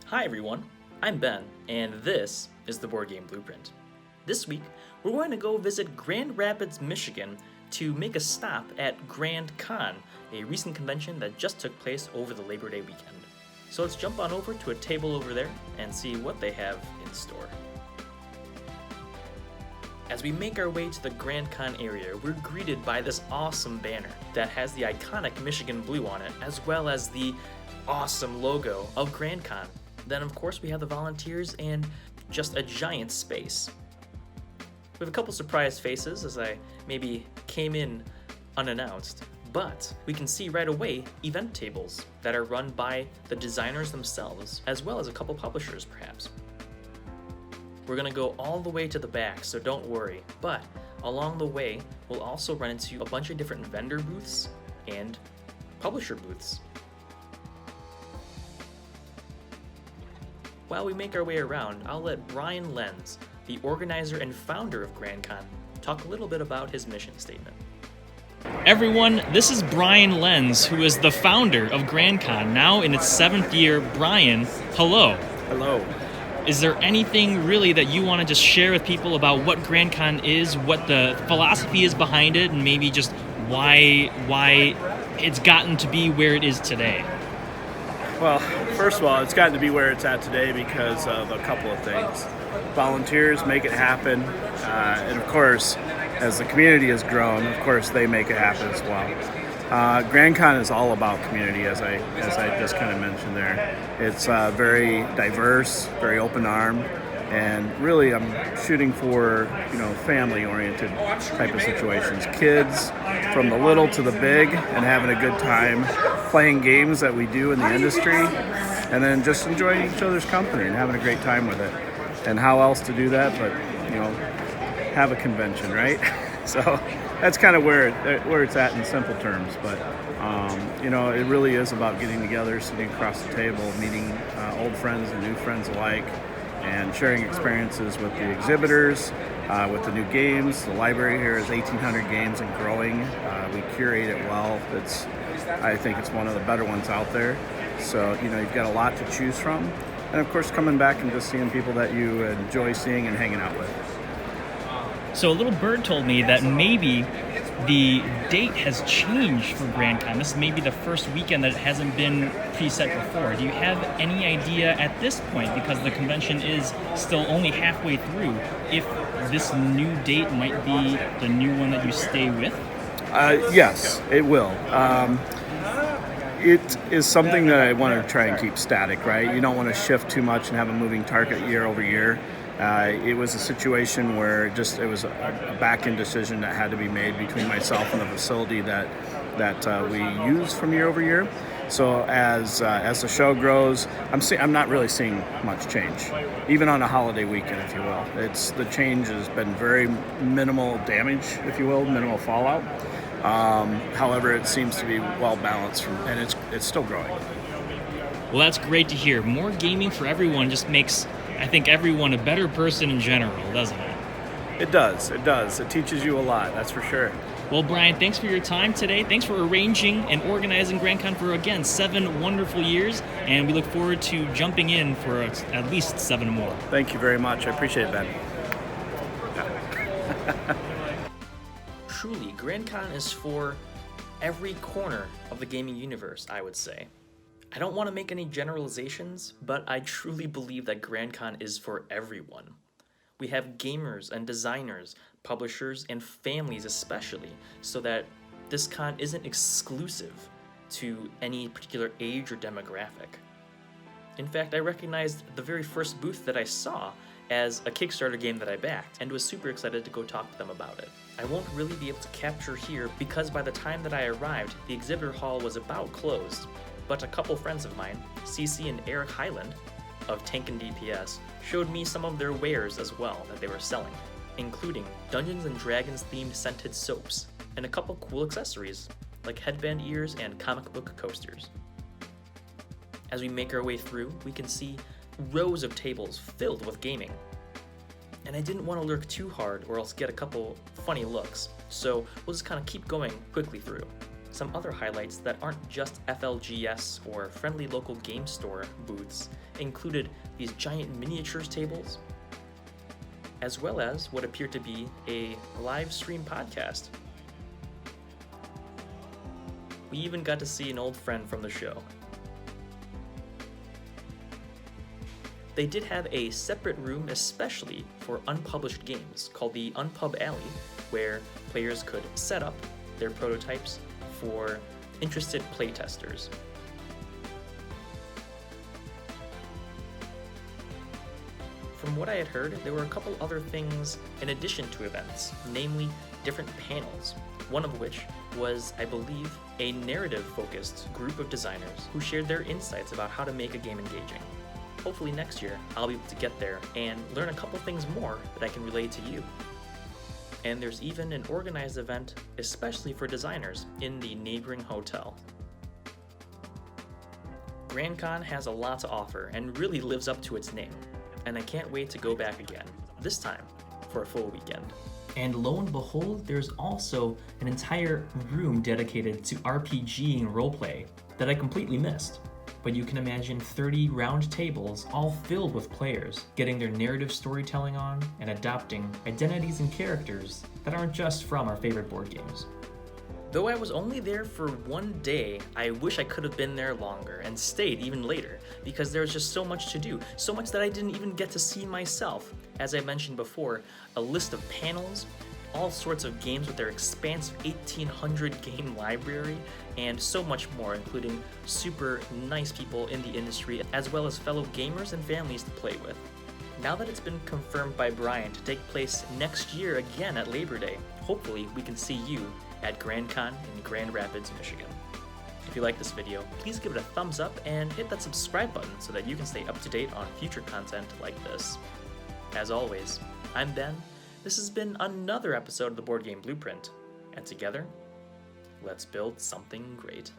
Hi everyone, I'm Ben, and this is the Board Game Blueprint. This week, we're going to go visit Grand Rapids, Michigan to make a stop at Grand Con, a recent convention that just took place over the Labor Day weekend. So let's jump on over to a table over there and see what they have in store. As we make our way to the Grand Con area, we're greeted by this awesome banner that has the iconic Michigan blue on it, as well as the awesome logo of Grand Con. Then of course we have the volunteers and just a giant space. We have a couple surprised faces as I maybe came in unannounced, but we can see right away event tables that are run by the designers themselves, as well as a couple publishers perhaps. We're gonna go all the way to the back, so don't worry, but along the way we'll also run into a bunch of different vendor booths and publisher booths. While we make our way around, I'll let Brian Lenz, the organizer and founder of Grand Con, talk a little bit about his mission statement. Everyone, this is Brian Lenz, who is the founder of Grand Con, now in its 7th year. Brian, hello. Hello. Is there anything really that you want to just share with people about what Grand Con is, what the philosophy is behind it, and maybe just why it's gotten to be where it is today? Well, first of all, it's gotten to be where it's at today because of a couple of things. Volunteers make it happen, and of course, as the community has grown, of course, they make it happen as well. Grand Con is all about community, as I just kind of mentioned there. It's very diverse, very open-armed, and really I'm shooting for, family-oriented type of situations. Kids from the little to the big and having a good time playing games that we do in the industry, and then just enjoying each other's company and having a great time with it. And how else to do that but, have a convention, right? So that's kind of where it's at in simple terms. But, it really is about getting together, sitting across the table, meeting old friends and new friends alike, and sharing experiences with the exhibitors, with the new games. The library here is 1,800 games and growing. We curate it well. I think it's one of the better ones out there. So, you've got a lot to choose from. And of course, coming back and just seeing people that you enjoy seeing and hanging out with. So a little bird told me that maybe the date has changed for Grand Con. This is maybe the first weekend that it hasn't been preset before. Do you have any idea at this point, because the convention is still only halfway through, if this new date might be the new one that you stay with? Yes, it will. It is something that I want to try and keep static, right? You don't want to shift too much and have a moving target year over year. It was a situation where it was a back-end decision that had to be made between myself and the facility that we use from year over year. So as the show grows, I'm not really seeing much change, even on a holiday weekend, if you will. The change has been very minimal damage, if you will, minimal fallout. However, it seems to be well balanced, and it's still growing. Well, that's great to hear. More gaming for everyone just makes, I think, everyone a better person in general, doesn't it? It does. It teaches you a lot, that's for sure. Well, Brian, thanks for your time today. Thanks for arranging and organizing Grand Con for, again, 7 wonderful years, and we look forward to jumping in for at least 7 more. Thank you very much. I appreciate it, Ben. Truly, Grand Con is for every corner of the gaming universe, I would say. I don't want to make any generalizations, but I truly believe that Grand Con is for everyone. We have gamers and designers, publishers, and families especially, so that this con isn't exclusive to any particular age or demographic. In fact, I recognized the very first booth that I saw as a Kickstarter game that I backed, and was super excited to go talk to them about it. I won't really be able to capture here because by the time that I arrived, the exhibitor hall was about closed, but a couple friends of mine, Cece and Eric Highland of Tank and DPS, showed me some of their wares as well that they were selling, including Dungeons & Dragons themed scented soaps, and a couple cool accessories, like headband ears and comic book coasters. As we make our way through, we can see rows of tables filled with gaming. And I didn't want to lurk too hard or else get a couple funny looks, so we'll just kind of keep going quickly through. Some other highlights that aren't just FLGS or friendly local game store booths included these giant miniatures tables, as well as what appeared to be a live stream podcast. We even got to see an old friend from the show. They did have a separate room especially for unpublished games called the Unpub Alley, where players could set up their prototypes for interested playtesters. From what I had heard, there were a couple other things in addition to events, namely different panels, one of which was, I believe, a narrative-focused group of designers who shared their insights about how to make a game engaging. Hopefully next year, I'll be able to get there and learn a couple things more that I can relay to you. And there's even an organized event especially for designers in the neighboring hotel. GrandCon has a lot to offer and really lives up to its name, and I can't wait to go back again, this time for a full weekend. And lo and behold, there's also an entire room dedicated to RPG and roleplay that I completely missed. But you can imagine 30 round tables all filled with players, getting their narrative storytelling on and adopting identities and characters that aren't just from our favorite board games. Though I was only there for one day, I wish I could have been there longer and stayed even later, because there was just so much to do, so much that I didn't even get to see myself. As I mentioned before, a list of panels, all sorts of games with their expansive 1800 game library, and so much more, including super nice people in the industry, as well as fellow gamers and families to play with. Now that it's been confirmed by Brian to take place next year again at Labor Day, hopefully we can see you at GrandCon in Grand Rapids, Michigan. If you like this video, please give it a thumbs up and hit that subscribe button so that you can stay up to date on future content like this. As always, I'm Ben. This has been another episode of the Board Game Blueprint, and together, let's build something great.